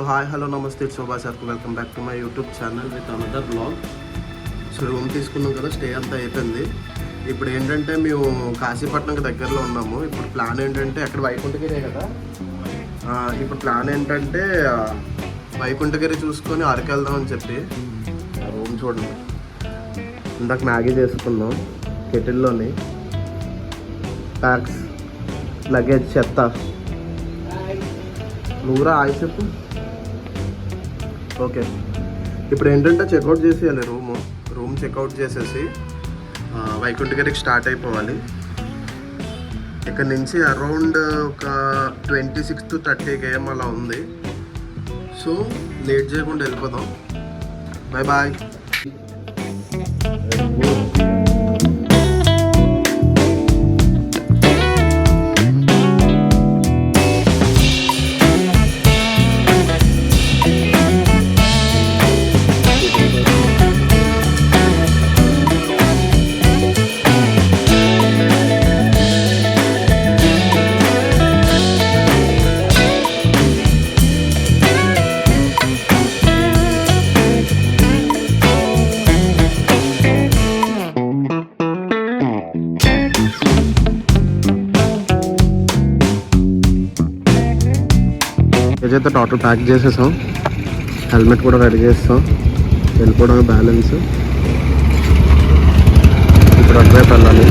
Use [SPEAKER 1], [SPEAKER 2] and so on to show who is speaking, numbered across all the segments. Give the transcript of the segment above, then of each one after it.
[SPEAKER 1] Hi hello నమస్తే Shobha sir, welcome back to my YouTube channel with another blog. So room తీసుకున్నాం కదా, stay అంతా అయిపోయింది. ఇప్పుడు ఏంటంటే మేము కాశీపట్నంకి దగ్గరలో ఉన్నాము. ఇప్పుడు ప్లాన్ ఏంటంటే అక్కడ వైకుంఠగిరి కదా, ఇప్పుడు ప్లాన్ ఏంటంటే వైకుంఠగిరి చూసుకొని అరకు వెళ్దామని చెప్పి. రూమ్ చూడండి, ఇందాక మ్యాగీ చేసుకున్నాం కెటిల్లోని. ప్యాక్స్, లగేజ్, చెత్త. నువ్వురా ఆయి చెప్పు. ఓకే, ఇప్పుడు ఏంటంటే చెక్అవుట్ చేసేయాలి. రూమ్ చెక్అవుట్ చేసేసి వైకుంఠగిరికి స్టార్ట్ అయిపోవాలి. ఇక్కడ నుంచి అరౌండ్ ఒక 26 to 30 km అలా ఉంది. సో లేట్ చేయకుండా వెళ్ళిపోదాం. Bye bye. అయితే టోటల్ ప్యాక్ చేసేసాం. హెల్మెట్ కూడా రెడీ చేస్తాం. వెళ్ళిపోవడం బ్యాలెన్స్. ఇప్పుడు అటువైపు వెళ్ళాలి.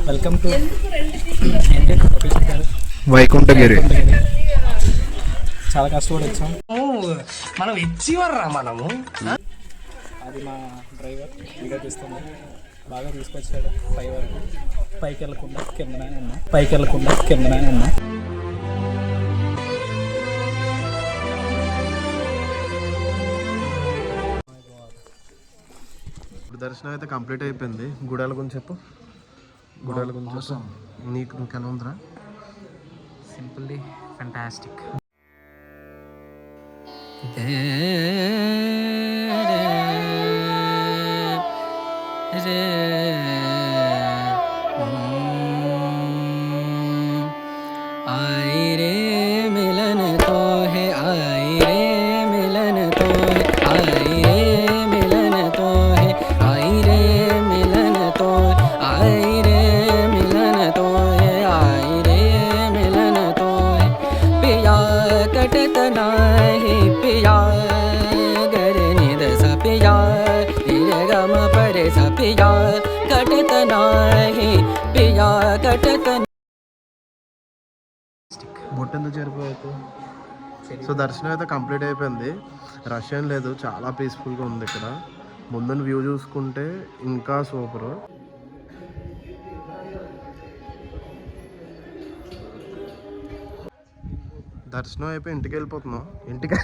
[SPEAKER 2] Welcome to
[SPEAKER 1] Vaikunthagiri.
[SPEAKER 2] చాలా కష్టపడి వచ్చాం.
[SPEAKER 3] మనం ఇచ్చివర్రా మనము.
[SPEAKER 2] అది మా డ్రైవర్ వీడియో తీస్తుంది. బాగా తీసుకొచ్చాడు. పై వరకు పైకి వెళ్ళకుండా కిందనే ఉన్నా.
[SPEAKER 1] దర్శనం అయితే కంప్లీట్ అయిపోయింది. గుడాల గురించి చెప్పు. గుడాల గురించి నీకు ఎలా ఉందిరా?
[SPEAKER 3] Simply fantastic.
[SPEAKER 1] బొట్టెందుకు చేరిపోయాకు. సో దర్శనం అయితే కంప్లీట్ అయిపోయింది. రష్ ఏం లేదు, చాలా పీస్ఫుల్గా ఉంది. ఇక్కడ ముందున్న వ్యూ చూసుకుంటే ఇంకా సూపర్. దర్శనం అయిపోయి ఇంటికి వెళ్ళిపోతున్నాం. ఇంటికి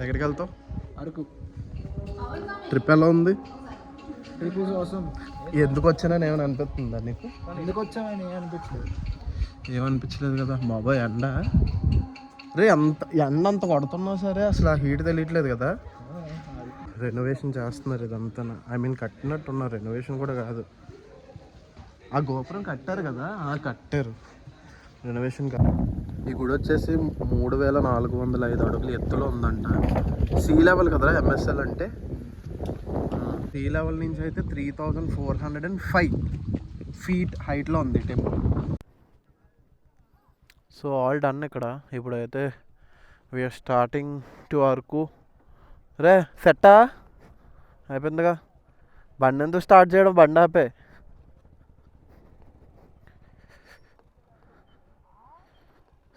[SPEAKER 1] ఎక్కడికి వెళ్తావు?
[SPEAKER 2] అరకు.
[SPEAKER 1] ట్రిప్ ఎలా ఉంది?
[SPEAKER 2] ట్రిప్ కోసం
[SPEAKER 1] ఎందుకు వచ్చానని ఏమైనా అనిపిస్తుందా నీకు?
[SPEAKER 2] ఎందుకు వచ్చామని
[SPEAKER 1] ఏమనిపించలేదు కదా బాబాయ్. ఎండ రే, ఎండ అంత కొడుతున్నావు సరే, అసలు ఆ హీట్ తెలియట్లేదు కదా. రెనోవేషన్ చేస్తున్నారు ఇదంతా. కట్టినట్టున్నారు. రెనోవేషన్ కూడా కాదు, ఆ గోపురం కట్టారు కదా, కట్టారు. రెనోవేషన్ కాదు. ఈ గుడి వచ్చేసి 3405 అడుగులు ఎత్తులో ఉందంట. సీ లెవెల్ కదరా ఎంఎస్ఎల్ అంటే. సీ లెవెల్ నుంచి అయితే 3405 feet హైట్లో ఉంది టెంపుల్. సో ఆల్ డన్ ఇక్కడ. ఇప్పుడైతే వీఆర్ స్టార్టింగ్ టు అరకు. రే సెట్టా అయిపోయిందిగా. బండి ఎందుకు స్టార్ట్ చేయడం, బండి ఆపే.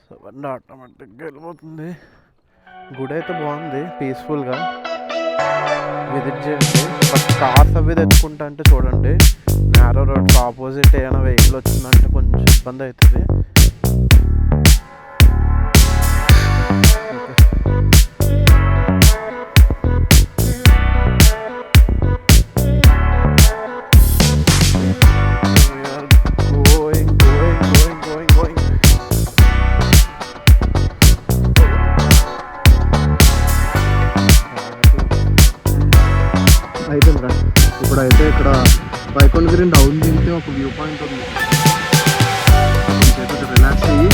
[SPEAKER 1] సో బండి ఆటోమేటిక్గా వెళ్ళిపోతుంది. గుడి అయితే బాగుంది, పీస్ఫుల్గా విజిట్ చేయండి. బట్ కార్స్ అవి తెచ్చుకుంటా అంటే చూడండి, నేరో రోడ్స్ ఆపోజిట్ ఏమైనా వెహికల్ వచ్చిందంటే కొంచెం ఇబ్బంది అవుతుంది. అయిపోయిందిరా. ఇప్పుడైతే ఇక్కడ వైకుంఠగిరి డౌన్ దిగితే ఒక వ్యూ పాయింట్ ఉంది, కొంచెం రిలాక్స్ అయ్యి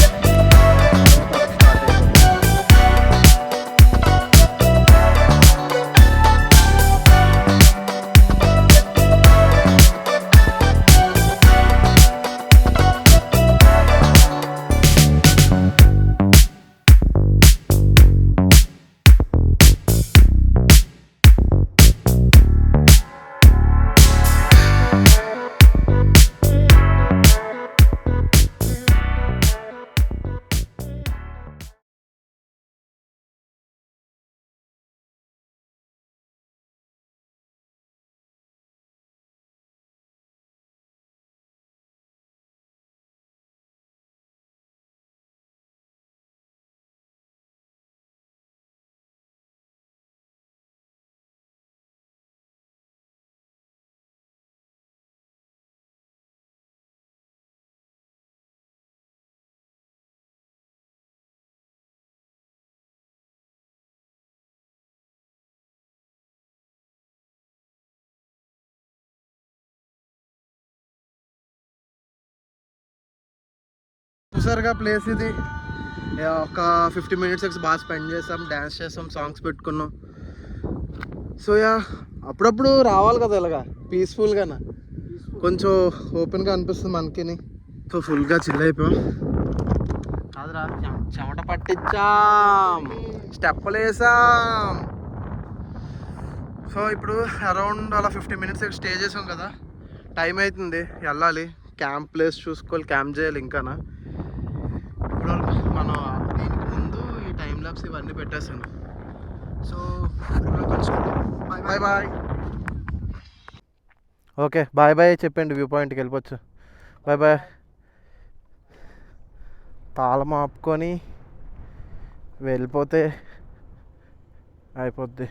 [SPEAKER 1] చూసారుగా ప్లేస్ ఇది. ఒక 50 మినిట్స్ బాగా స్పెండ్ చేసాం, డ్యాన్స్ చేసాం, సాంగ్స్ పెట్టుకున్నాం. సో యా, అప్పుడప్పుడు రావాలి కదా ఇలాగా పీస్ఫుల్గానా, కొంచెం ఓపెన్గా అనిపిస్తుంది మనకి. సో ఫుల్గా చిల్ అయిపోయాం కాదురా, చెమట పట్టించాం, స్టెప్పులు వేసాం. సో ఇప్పుడు అరౌండ్ అలా 50 మినిట్స్ స్టే చేసాం కదా, టైం అవుతుంది వెళ్ళాలి. క్యాంప్ ప్లేస్ చూసుకోవాలి, క్యాంప్ చేయాలి. ఇంకానా ఇప్పుడు మనం దీనికి ముందు ఈ టైం ల్యాబ్స్ ఇవన్నీ పెట్టేసాను. So bye bye. Okay bye bye చెప్పండి, వ్యూ పాయింట్కి వెళ్ళిపోవచ్చు. Bye bye. తాళం ఆపుకొని వెళ్ళిపోతే అయిపోద్ది.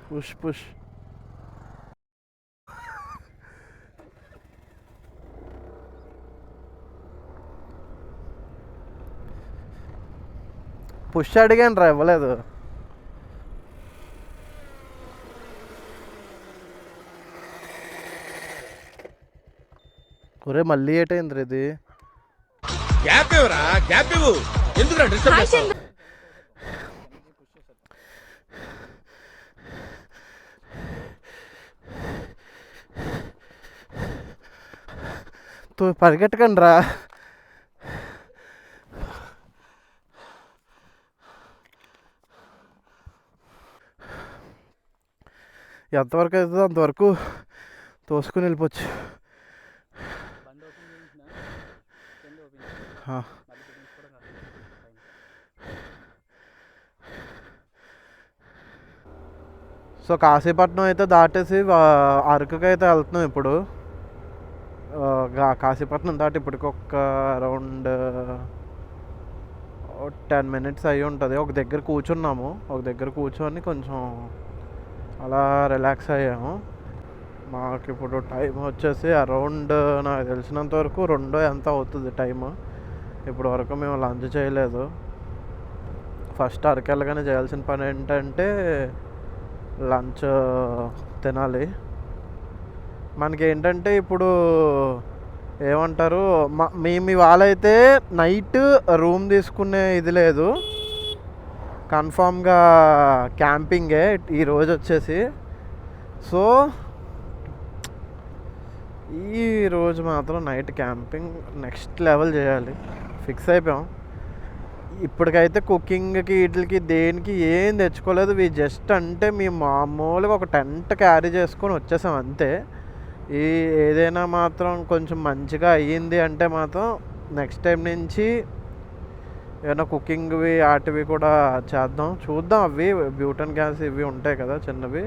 [SPEAKER 1] Push push. పుష్ అడిగాను రా, ఇవ్వలేదు. ఒరే మళ్ళీ ఏటైంది ఇది.
[SPEAKER 4] గ్యాప్ ఇవ్వరా, గ్యాప్ ఇవ్వు. ఎందుకురా డిస్టర్బ్ చేస్తావు?
[SPEAKER 1] పరిగెట్టకండి రా. ఎంతవరకు అవుతుందో అంతవరకు తోసుకుని వెళ్ళిపోవచ్చు. సో కాశీపట్నం అయితే దాటేసి అరకుకి అయితే వెళ్తున్నాం ఇప్పుడు. కాశీపట్నం దాటి ఇప్పటికి ఒక అరౌండ్ 10 మినిట్స్ అయ్యి ఉంటుంది. ఒక దగ్గర కూర్చున్నాము, ఒక దగ్గర కూర్చొని కొంచెం అలా రిలాక్స్ అయ్యాము. మాకు ఇప్పుడు టైం వచ్చేసి అరౌండ్ నాకు తెలిసినంత వరకు 2 ఎంత అవుతుంది టైము. ఇప్పుడు వరకు మేము లంచ్ చేయలేదు. ఫస్ట్ అరకెళ్ళగానే చేయాల్సిన పని ఏంటంటే లంచ్ తినాలి. మనకి ఏంటంటే ఇప్పుడు ఏమంటారు, మేము ఇవాళ అయితే నైట్ రూమ్ తీసుకునే ఇది లేదు, కన్ఫామ్గా క్యాంపింగే ఈరోజు వచ్చేసి. సో ఈ రోజు మాత్రం నైట్ క్యాంపింగ్ నెక్స్ట్ లెవెల్ చేయాలి, ఫిక్స్ అయిపోయాం. ఇప్పటికైతే కుకింగ్కి వీటికి దేనికి ఏం తెచ్చుకోలేదు. జస్ట్ అంటే మేము మామూలుగా ఒక టెంట్ క్యారీ చేసుకొని వచ్చేసాం అంతే. ఏదైనా మాత్రం కొంచెం మంచిగా అయ్యింది అంటే మాత్రం నెక్స్ట్ టైం నుంచి ఏమైనా కుకింగ్వి వాటివి కూడా చేద్దాం, చూద్దాం. అవి బ్యూటన్ గ్యాస్ ఇవి ఉంటాయి కదా చిన్నవి,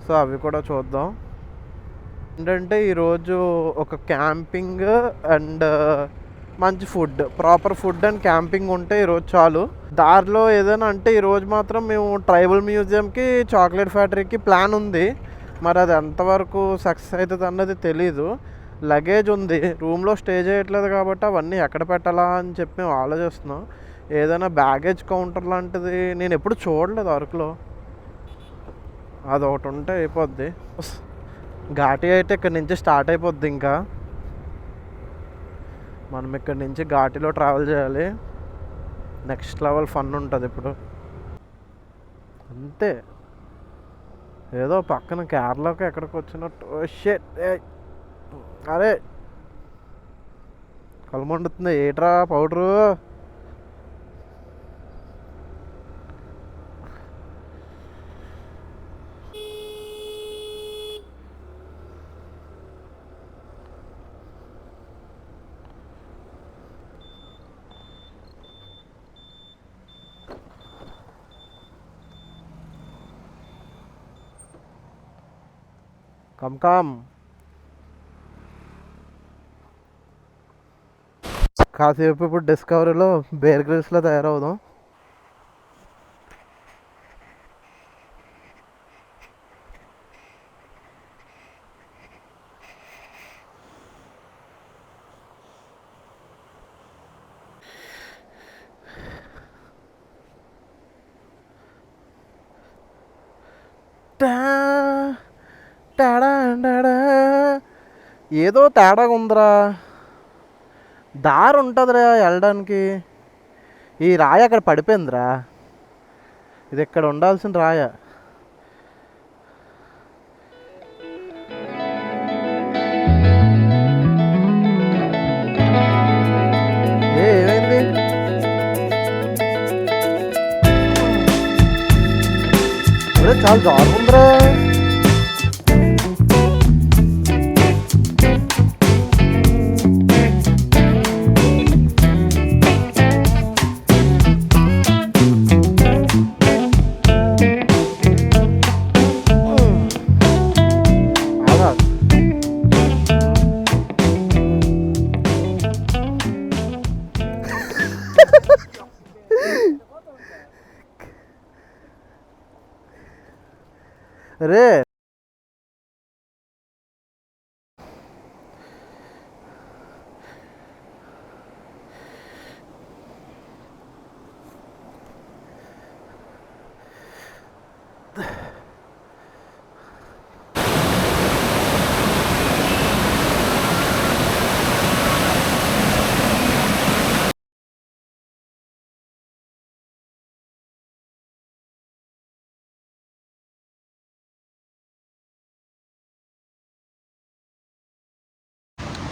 [SPEAKER 1] సో అవి కూడా చూద్దాం. ఏంటంటే ఈరోజు ఒక క్యాంపింగ్ అండ్ మంచి food, proper food and camping ఉంటే ఈరోజు చాలు. దారిలో ఏదైనా అంటే ఈరోజు మాత్రం మేము ట్రైబల్ మ్యూజియంకి, చాక్లెట్ ఫ్యాక్టరీకి ప్లాన్ ఉంది. మరి అది ఎంతవరకు సక్సెస్ అవుతుంది అన్నది తెలీదు. లగేజ్ ఉంది, రూమ్లో స్టే చేయట్లేదు కాబట్టి అవన్నీ ఎక్కడ పెట్టాలా అని చెప్పి మేము ఆలోచిస్తున్నాం. ఏదైనా బ్యాగేజ్ కౌంటర్ లాంటిది నేను ఎప్పుడు చూడలేదు అరకులో, అదొకటి ఉంటే అయిపోద్ది. ఘాటీ అయితే ఇక్కడ నుంచి స్టార్ట్ అయిపోద్ది. ఇంకా మనం ఇక్కడ నుంచి ఘాటీలో ట్రావెల్ చేయాలి. నెక్స్ట్ లెవెల్ ఫన్ ఉంటుంది ఇప్పుడు. అంతే, ఏదో పక్కన కేరళకి ఎక్కడికి వచ్చినట్టు. షిట్, అరే కలమండుతుంది ఏట్రా పౌడరు. కమ్ కాసేపు ఇప్పుడు డిస్కవరీలో బేర్ గ్రిల్స్లో తయారవుదాం. ఏదో తేడాగా ఉందిరా, దారి ఉంటుందిరా వెళ్ళడానికి. ఈ రాయి అక్కడ పడిపోయిందిరా, ఇది ఇక్కడ ఉండాల్సిన రాయ. ఏమైంది? చాలా జారుందిరా. రే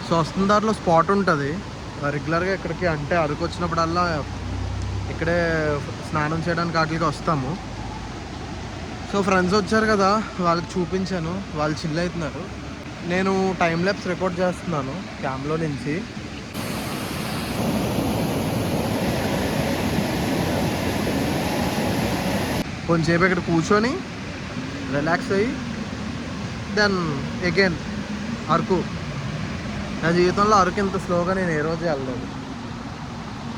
[SPEAKER 1] సో వస్తున్న దారిలో స్పాట్ ఉంటుంది రెగ్యులర్గా ఇక్కడికి, అంటే అరకు వచ్చినప్పుడల్లా ఇక్కడే స్నానం చేయడానికి వాటికి వస్తాము. సో ఫ్రెండ్స్ వచ్చారు కదా, వాళ్ళకి చూపించాను, వాళ్ళు చిల్ అవుతున్నారు. నేను టైం ల్యాప్స్ రికార్డ్ చేస్తున్నాను క్యామ్లో నుంచి. కొంచెంసేపు ఇక్కడ కూర్చొని రిలాక్స్ అయ్యి దెన్ అగైన్ అరకు. నా జీవితంలో అరకు ఇంత స్లోగా నేను ఏ రోజు వెళ్ళలేదు.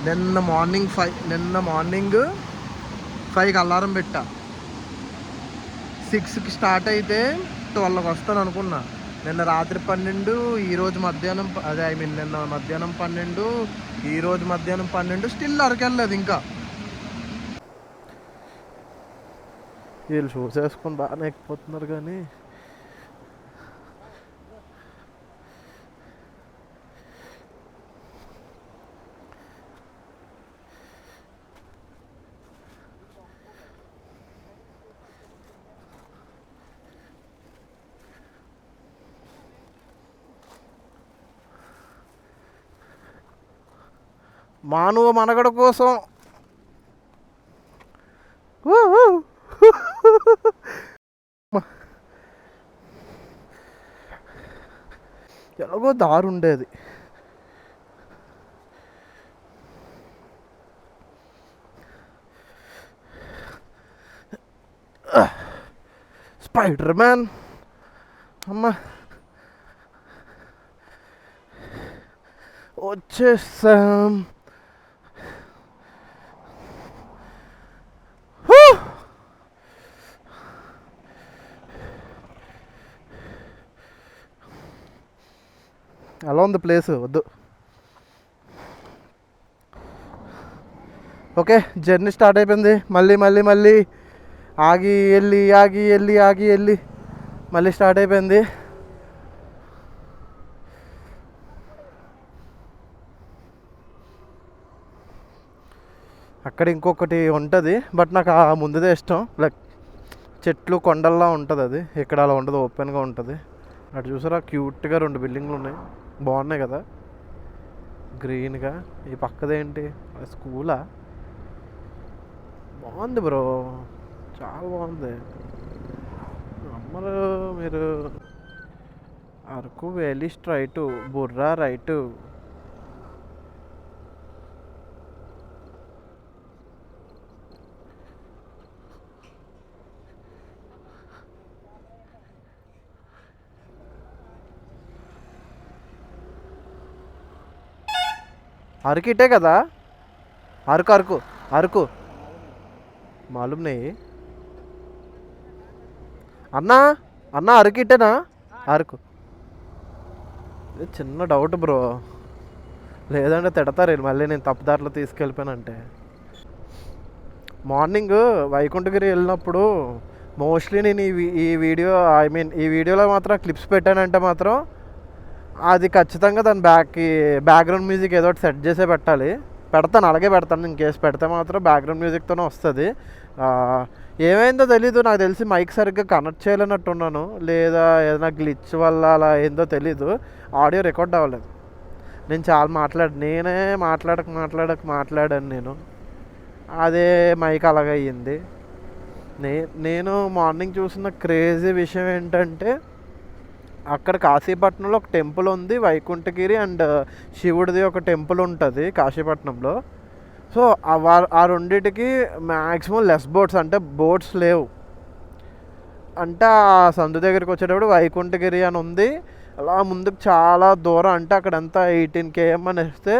[SPEAKER 1] నిన్న మార్నింగ్ 5కి అలారం పెట్టా, 6కి స్టార్ట్ అయితే 12కి వస్తాను అనుకున్నా. నిన్న రాత్రి 12, ఈరోజు మధ్యాహ్నం, నిన్న మధ్యాహ్నం 12, ఈరోజు మధ్యాహ్నం 12, స్టిల్ అరకు వెళ్ళలేదు. ఇంకా వీళ్ళు షూస్ వేసుకొని బాగానే ఎక్కిపోతున్నారు కానీ మానవ మనగడ కోసం ఎలాగో దారి ఉండేది. స్పైడర్ మ్యాన్ అమ్మా వచ్చేసాం. అలా ఉంది ప్లేస్, వద్దు. ఓకే, జర్నీ స్టార్ట్ అయిపోయింది. మళ్ళీ ఆగి వెళ్ళి మళ్ళీ స్టార్ట్ అయిపోయింది. అక్కడ ఇంకొకటి ఉంటుంది, బట్ నాకు ఆ ముందుదే ఇష్టం. లైక్ చెట్లు కొండల్లా ఉంటుంది అది. ఇక్కడ అలా ఉండదు, ఓపెన్గా ఉంటుంది. అటు చూసారా క్యూట్గా 2 బిల్డింగ్లు ఉన్నాయి, బాగున్నాయి కదా గ్రీన్గా. ఈ పక్కదేంటి స్కూలా? బాగుంది బ్రో, చాలా బాగుంది. అమ్మరు మీరు Araku valley straight, Borra right. Araku ఇటే కదా, అరకు మాలూమ్ నెయ్యి అన్నా అరకు ఇటేనా? అరకు చిన్న డౌట్ బ్రో, లేదంటే తిడతారు మళ్ళీ నేను తప్పుదారిలో తీసుకెళ్ళిపోయానంటే. మార్నింగ్ వైకుంఠగిరి వెళ్ళినప్పుడు మోస్ట్లీ నేను ఈ వీడియో ఈ వీడియోలో మాత్రం క్లిప్స్ పెట్టానంటే మాత్రం అది ఖచ్చితంగా దాని బ్యాక్గ్రౌండ్ మ్యూజిక్ ఏదో ఒకటి సెట్ చేసే పెట్టాలి. పెడతాను, అలాగే పెడతాను. ఇన్ కేసు పెడితే మాత్రం బ్యాక్గ్రౌండ్ మ్యూజిక్తోనే వస్తుంది. ఏమైందో తెలీదు, నాకు తెలిసి మైక్ సరిగ్గా కనెక్ట్ చేయలేనట్టున్నాను, లేదా ఏదైనా గ్లిచ్ వల్ల అలా ఏందో తెలీదు, ఆడియో రికార్డ్ అవ్వలేదు. నేను చాలా నేనే మాట్లాడాను నేను, అదే మైక్ అలాగే అయ్యింది. నేను మార్నింగ్ చూసిన క్రేజీ విషయం ఏంటంటే, అక్కడ కాశీపట్నంలో ఒక టెంపుల్ ఉంది, వైకుంఠగిరి అండ్ శివుడిది ఒక టెంపుల్ ఉంటుంది కాశీపట్నంలో. సో ఆ రెండింటికి మ్యాక్సిమం లెస్ బోట్స్, అంటే బోట్స్ లేవు. అంటే ఆ సందు దగ్గరికి వచ్చేటప్పుడు వైకుంఠగిరి అని ఉంది. అలా ముందుకు చాలా దూరం, అంటే అక్కడ అంతా 18 km అని వస్తే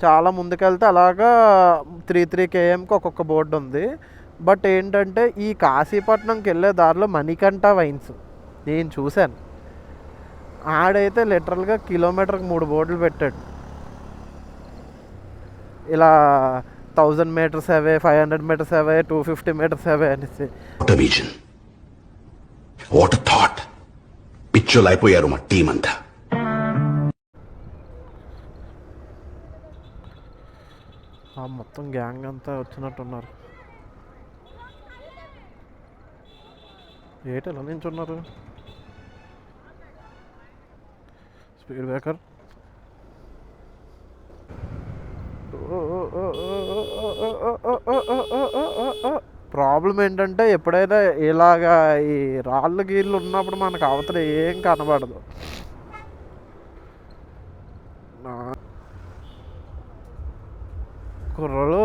[SPEAKER 1] చాలా ముందుకెళ్తే అలాగా 3 kmకి ఒక్కొక్క బోర్డు ఉంది. బట్ ఏంటంటే ఈ కాశీపట్నంకి వెళ్ళే దారిలో మణికంఠ వైన్స్ నేను చూశాను. ఆడైతే లిటరల్గా కిలోమీటర్కి 3 బోర్డులు పెట్టాడు. ఇలా 1000 meters అవే, 500 meters అవే, 250 meters అవే అనేసి.
[SPEAKER 5] వాట్ థాట్, పిచ్చోలు అయిపోయారు మా టీం అంతా.
[SPEAKER 1] మొత్తం గ్యాంగ్ అంతా వచ్చినట్టున్నారు. ఎలా నించున్నారు? Speed breaker. ప్రాబ్లం ఏంటంటే ఎప్పుడైనా ఇలాగా ఈ రాళ్ళు గీళ్ళు ఉన్నప్పుడు మనకు అవతల ఏం కనబడదు. కుర్రలు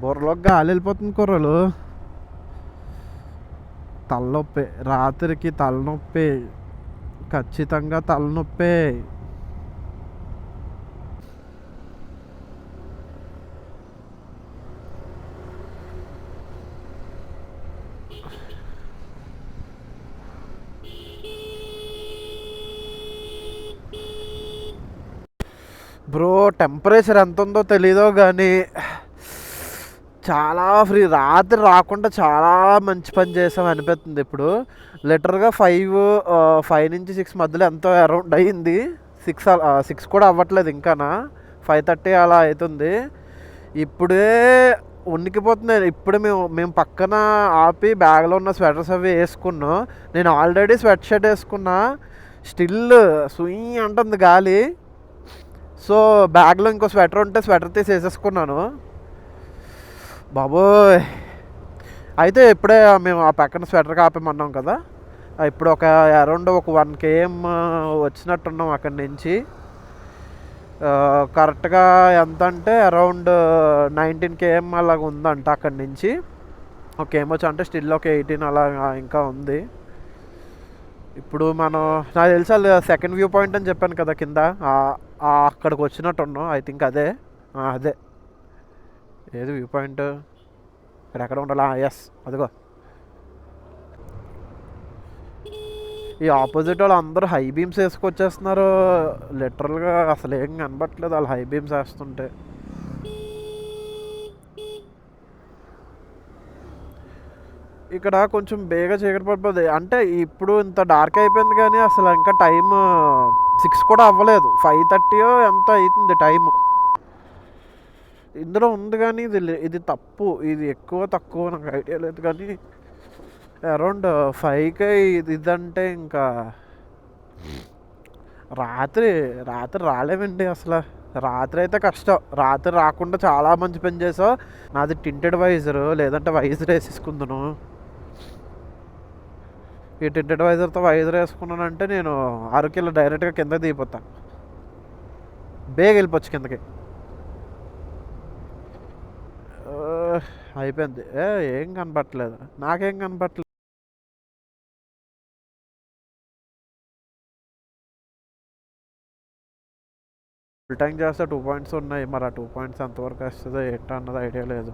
[SPEAKER 1] బుర్రలోకి గాలి వెళ్ళిపోతుంది. కుర్రలు తలనొప్పి, రాత్రికి తలనొప్పి, ఖచ్చితంగా తలనొప్పి. బ్రో టెంపరేచర్ ఎంత ఉందో తెలీదో కానీ చాలా రాత్రి రాకుండా చాలా మంచి పని చేసాం అనిపిస్తుంది. ఇప్పుడు లిటర్గా 5 నుంచి 6 మధ్యలో ఎంతో అరౌండ్ అయ్యింది. 6 కూడా అవ్వట్లేదు ఇంకానా, 5:30 అలా అవుతుంది. ఇప్పుడే ఉనికిపోతుంది. ఇప్పుడే మేము పక్కన ఆపి బ్యాగ్లో ఉన్న స్వెటర్స్ అవి వేసుకున్నాం. నేను ఆల్రెడీ స్వెట్ షర్ట్ వేసుకున్నా, స్టిల్ సుయ్ అంటుంది గాలి. సో బ్యాగ్లో ఇంకో స్వెటర్ ఉంటే స్వెటర్ తీసి వేసేసుకున్నాను. బాబోయ్, అయితే ఇప్పుడే మేము ఆ పక్కన స్వెటర్ కాపేమన్నాం కదా, ఇప్పుడు ఒక అరౌండ్ ఒక 1 km వచ్చినట్టున్నాం అక్కడి నుంచి. కరెక్ట్గా ఎంత అంటే అరౌండ్ 19 km అలాగ ఉందంట అక్కడి నుంచి. ఒక ఏమొచ్చు అంటే స్టిల్ ఒక 18 అలా ఇంకా ఉంది. ఇప్పుడు మనం నాకు తెలుసు సెకండ్ వ్యూ పాయింట్ అని చెప్పాను కదా కింద, అక్కడికి వచ్చినట్టున్నాం. ఐ థింక్ అదే అదే ఏది వ్యూ పాయింట్, ఇక్కడ ఎక్కడ ఉండాలా? ఎస్, అదిగో. ఈ ఆపోజిట్ వాళ్ళు అందరూ హై బీమ్స్ వేసుకొచ్చేస్తున్నారు. లిటరల్గా అసలు ఏం కనబట్టలేదు వాళ్ళు హై బీమ్స్ వేస్తుంటే. ఇక్కడ కొంచెం బేగా చీకటి పడిపోతుంది. అంటే ఇప్పుడు ఇంత డార్క్ అయిపోయింది కానీ అసలు ఇంకా టైం 6 కూడా అవ్వలేదు. 5:30 ఎంత అవుతుంది టైము. ఇందులో ఉంది కానీ ఇది తప్పు, ఇది ఎక్కువ తక్కువ నాకు ఐడియా లేదు కానీ అరౌండ్ 5కి ఇదంటే ఇంకా రాత్రి రాలేమండి అసలు. రాత్రి అయితే కష్టం. రాత్రి రాకుండా చాలా మంచి పని చేసావు. నాది టింటెడ్ వైజర్, లేదంటే వైజర్ వేసేసుకుందును. ఈ టింటెడ్ వైజర్తో వైజర్ వేసుకున్నానంటే నేను అరకిలో డైరెక్ట్గా కిందకి దిగిపోతాను, బేగ వెళ్ళిపోవచ్చు కిందకి. అయిపోయింది. ఏం కనపట్లేదు, నాకేం కనపట్లేదు. ఫుల్ ట్యాంక్ చేస్తే 2 points ఉన్నాయి. మరి ఆ 2 points ఎంతవరకు వస్తుందో ఏంటో అన్నది ఐడియా లేదు.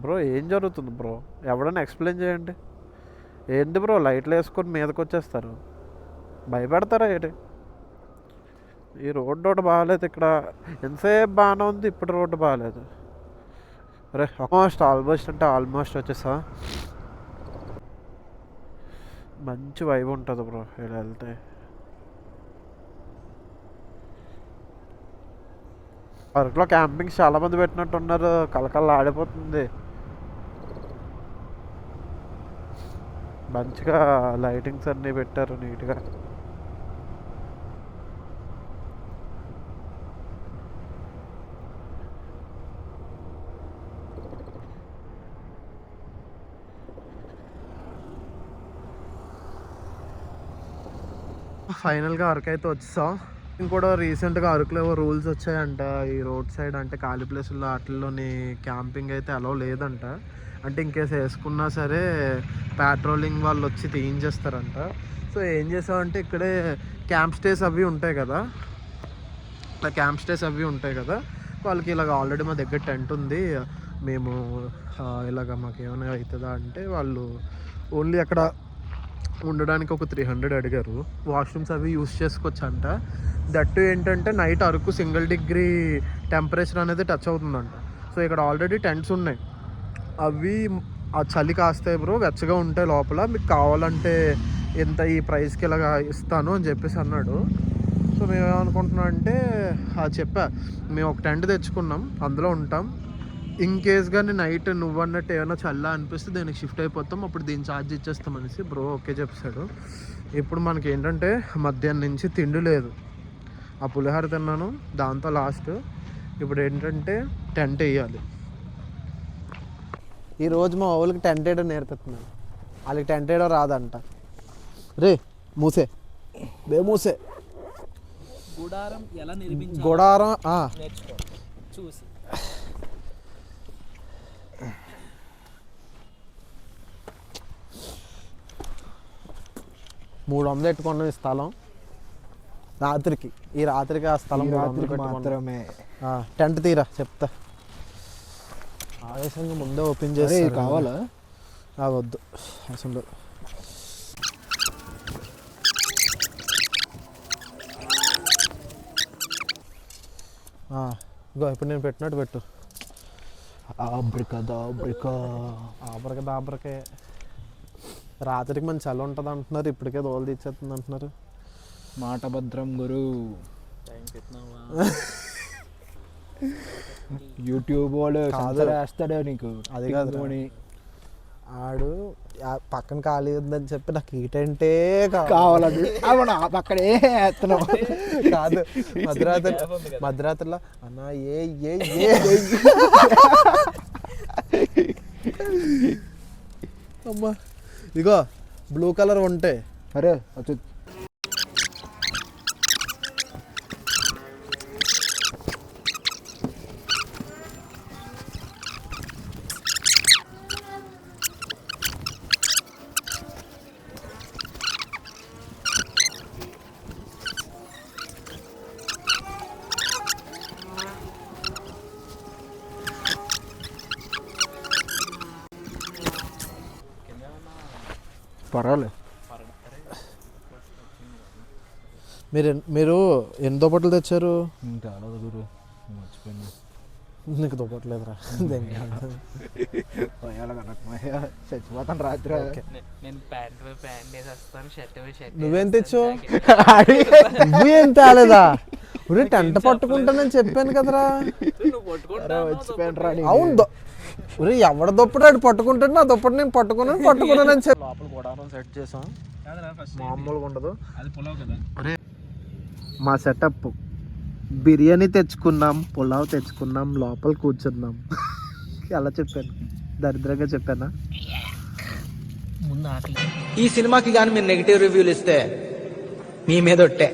[SPEAKER 1] బ్రో ఏం జరుగుతుంది బ్రో? ఎవడన్నా ఎక్స్ప్లెయిన్ చేయండి. ఏంది బ్రో లైట్లు వేసుకొని మీదకి వచ్చేస్తారు? భయపెడతారా ఏంటి? ఈ రోడ్డు ఒకటి బాగాలేదు ఇక్కడ. ఎంతసేపు బాగానే ఉంది, ఇప్పుడు రోడ్డు బాగాలేదు. అరే ఆల్మోస్ట్ వచ్చేసా. మంచి వైబ్ ఉంటుంది బ్రో ఇలా వెళ్తే. అరకులో క్యాంపింగ్స్ చాలామంది పెట్టినట్టున్నారు. కలకల్లా ఆడిపోతుంది. మంచిగా లైటింగ్స్ అన్నీ పెట్టారు నీట్గా. ఫైనల్గా అరకు అయితే వచ్చేసాం. ఇంకోటి రీసెంట్గా అరకులో ఏవో రూల్స్ వచ్చాయంట. ఈ రోడ్ సైడ్ అంటే ఖాళీ ప్లేసుల్లో వాటిల్లోని క్యాంపింగ్ అయితే అలో లేదంట. అంటే ఇంకేస్ వేసుకున్నా సరే పెట్రోలింగ్ వాళ్ళు వచ్చి తీయించేస్తారంట. సో ఏం చేసామంటే ఇక్కడే క్యాంప్ స్టేస్ అవి ఉంటాయి కదా, వాళ్ళకి ఇలాగ ఆల్రెడీ మా దగ్గర టెంట్ ఉంది, మేము ఇలాగ మాకు ఏమైనా అవుతుందా అంటే వాళ్ళు ఓన్లీ అక్కడ ఉండడానికి ఒక 300 అడిగారు. వాష్రూమ్స్ అవి యూస్ చేసుకోవచ్చు అంట. దట్టు ఏంటంటే నైట్ అరకు 1 degree టెంపరేచర్ అనేది టచ్ అవుతుందంట. సో ఇక్కడ ఆల్రెడీ టెంట్స్ ఉన్నాయి, అవి ఆ చలి కాస్తాయి బ్రో, వెచ్చగా ఉంటాయి లోపల. మీకు కావాలంటే ఎంత ఈ ప్రైస్కి ఇలాగా ఇస్తాను అని చెప్పేసి అన్నాడు. సో మేము ఏమనుకుంటున్నాం అంటే చెప్పా, మేము ఒక టెంట్ తెచ్చుకున్నాం, అందులో ఉంటాం. ఇన్ కేస్ కానీ నైట్ నువ్వు అన్నట్టు ఏమైనా చల్ల అనిపిస్తే దీనికి షిఫ్ట్ అయిపోతాం, అప్పుడు దీన్ని ఛార్జ్ ఇచ్చేస్తాం అనేసి బ్రో ఓకే చెప్పాడు. ఇప్పుడు మనకి ఏంటంటే మధ్యాహ్నం నుంచి తిండి లేదు. ఆ పులిహోర తిన్నాను, దాంతో లాస్ట్. ఇప్పుడు ఏంటంటే టెంట్ వేయాలి. ఈరోజు మా వాళ్ళకి టెంట్ వేయడం నేర్పుతున్నాను. వాళ్ళకి టెంట్ వేయడం రాదంట. రే మూసే మూసే
[SPEAKER 2] గుడారం ఎలా నిర్మించాలి,
[SPEAKER 1] గుడారం
[SPEAKER 2] నేర్చుకో చూసి.
[SPEAKER 1] $300 పెట్టుకున్నాం ఈ స్థలం రాత్రికి. ఈ రాత్రికి ఆ స్థలం మాత్రమే. టెంట్ తీరా చెప్తా. ఆవేశంగా ముందే ఓపెన్ చేసి కావాలా? వద్దు అసలు. ఇగో ఇప్పుడు నేను పెట్టినట్టు పెట్టు. ఆబ్రికే రాత్రికి మంచి చలి ఉంటుంది అంటున్నారు, ఇప్పటికే దోలు తీసేస్తుంది అంటున్నారు.
[SPEAKER 2] మాట భద్రం గురు. యూట్యూబ్ వాడు వేస్తాడే నీకు.
[SPEAKER 1] అది కాదు, ఆడు పక్కన ఖాళీ ఉందని చెప్పి నాకు ఈటంటే
[SPEAKER 2] కావాలండి అవును ఆ పక్కనే వేస్తున్నావు.
[SPEAKER 1] కాదు మధ్యరాత్రిలో అన్నా ఏ ఏ ఏ అమ్మా ఇగో బ్లూ కలర్ ఉంటే
[SPEAKER 2] అరే వచ్చి పర్వాలేదు.
[SPEAKER 1] మీరు ఎన్ని దుప్పట్లు తెచ్చారు?
[SPEAKER 2] ఇంకా గురు మర్చిపోయింది.
[SPEAKER 1] నీకు దుప్పట్లేదురా.
[SPEAKER 2] చచ్చిపోతాను రాత్రి.
[SPEAKER 3] నేను ప్యాంట్ వేసి వస్తాను, షర్ట్
[SPEAKER 1] నువ్వేం తెచ్చావు? నువ్వేం తేలేదా? ఒరే టెంట పట్టుకుంటానని చెప్పాను కదరా. అవును ఒరే ఎవడ దుప్పటాడు పట్టుకుంటాడు, నా దుప్పటి నేను పట్టుకున్నానని చెప్పి లోపల గోడౌన్ సెట్ చేసాం. మామూలుగా ఉండదు
[SPEAKER 2] అది పులావ్ కదా.
[SPEAKER 1] ఒరే మా సెటప్ బిర్యానీ తెచ్చుకున్నాం, పులావ్ తెచ్చుకున్నాం, లోపల కూర్చున్నాం. అలా చెప్పాను, దరిద్రంగా చెప్పానా?
[SPEAKER 3] ఈ సినిమాకి కానీ మీరు నెగిటివ్ రివ్యూలు ఇస్తే మీ మీద ఒట్టే.